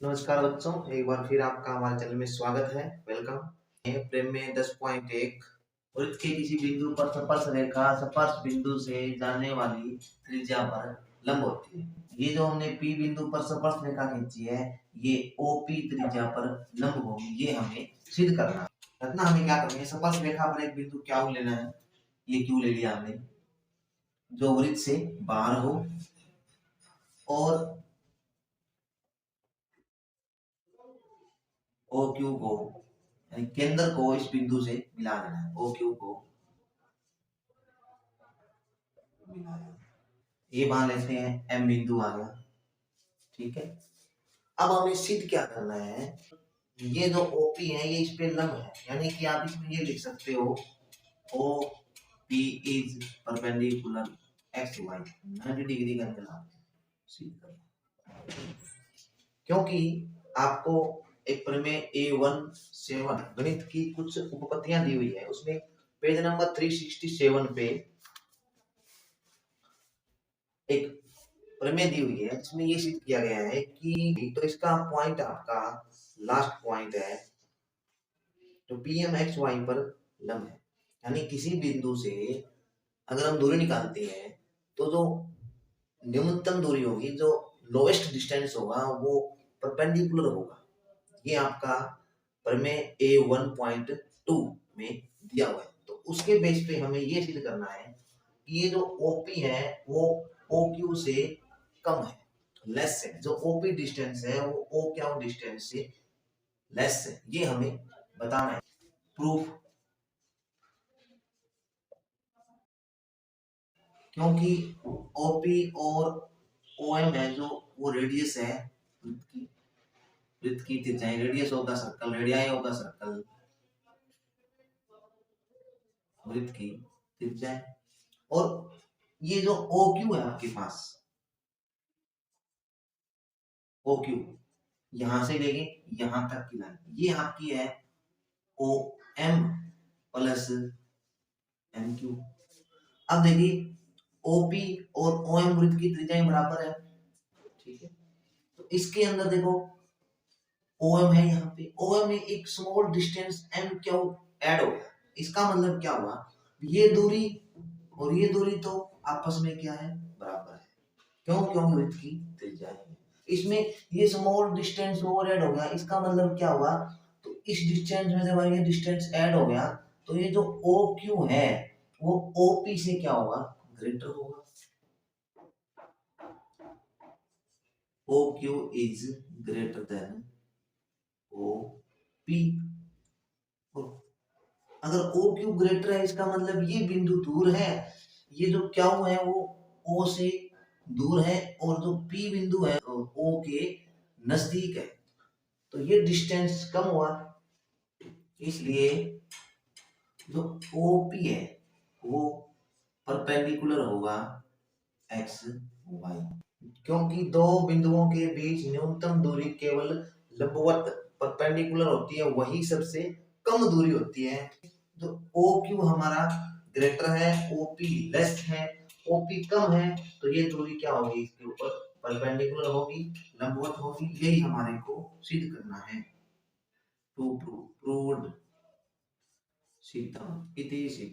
नमस्कार बच्चों, एक बार फिर आपका हमारे चैनल में स्वागत है। वेलकम। प्रेम में 10.1 वृत्त के किसी बिंदु पर स्पर्श रेखा स्पर्श बिंदु से जाने वाली त्रिज्या पर लंब होती है। ये जो हमने P बिंदु पर स्पर्श रेखा खींची है, ये OP त्रिज्या पर लंब होगी। ये हमें सिद्ध करना है। रखना हमें क्या करना है, स्पर्श रेखा पर एक बिंदु क्या लेना है, ये क्यों ले लिया हमने, जो वृत्त से बाहर हो और ओ क्यू को यानी केंद्र को इस बिंदु से मिला देना है। ओ क्यू को मिला देना, ये मान लेते हैं एम बिंदु आ गया। ठीक है, अब हमें सिद्ध क्या करना है, ये जो ओपी है ये इस पे लंब है, यानी कि आप इसमें ये लिख सकते हो O P is perpendicular X Y 90 degree का एंगल आप सिद्ध करना। क्योंकि आपको एक प्रमेय A17 गणित की कुछ उपपत्तियां दी हुई है, उसमें पेज नंबर 367 पे एक प्रमेय दी हुई है जिसमें ये सिद्ध किया गया है कि तो इसका पॉइंट आपका लास्ट पॉइंट है, तो पी एम एक्स वाई पर लंब है। यानी किसी बिंदु से अगर हम दूरी निकालते हैं तो जो न्यूनतम दूरी होगी, जो लोएस्ट डिस्टेंस होगा, वो परपेंडिकुलर होगा। ये आपका प्रमेय A1.2 में दिया हुआ है। तो उसके बेस पे हमें ये सिद्ध करना है कि ये जो OP है वो OQ से कम है, लेस है। जो OP डिस्टेंस है वो OQ डिस्टेंस से लेस है, ये हमें बताना है। प्रूफ, क्योंकि OP और OM है जो वो रेडियस है वृत्त की त्रिज्या, radius of the circle, radii of the circle वृत्त की त्रिज्या है। और ये जो OQ है आपके पास, OQ यहां से लेके यहां तक की लाइन, ये आपकी है OM प्लस MQ। अब देखिए OP और OM वृत्त की त्रिज्याएं बराबर है। ठीक है, तो इसके अंदर देखो OM है, यहाँ पे OM में एक स्मॉल डिस्टेंस MQ ऐड हो गया। इसका मतलब क्या हुआ, ये दूरी और ये दूरी तो आपस में क्या है, बराबर है। क्यों, क्योंकि वृत्त की त्रिज्या है। इसमें ये स्मॉल डिस्टेंस और ऐड हो गया, इसका मतलब क्या हुआ, तो इस डिस्टेंस में जब ये डिस्टेंस ऐड हो गया तो ये जो OQ है वो OP से क्या होगा, ग्रेटर होगा। OQ is greater than OP। अगर OQ ग्रेटर है इसका मतलब ये बिंदु दूर है, ये जो क्या है वो O से दूर है, और जो P बिंदु है O के नजदीक है, तो ये डिस्टेंस कम हुआ। इसलिए जो OP है वो परपेंडिकुलर होगा एक्स वाई, क्योंकि दो बिंदुओं के बीच न्यूनतम दूरी केवल लंबवत परपेंडिकुलर होती है, वही सबसे कम दूरी होती है। जो OQ हमारा ग्रेटर है, OP लेस है, OP कम है, तो ये दूरी क्या होगी, इसके ऊपर परपेंडिकुलर होगी, लंबवत होगी। यही हमारे को सिद्ध करना है। टू प्रूव्ड सिद्धम इति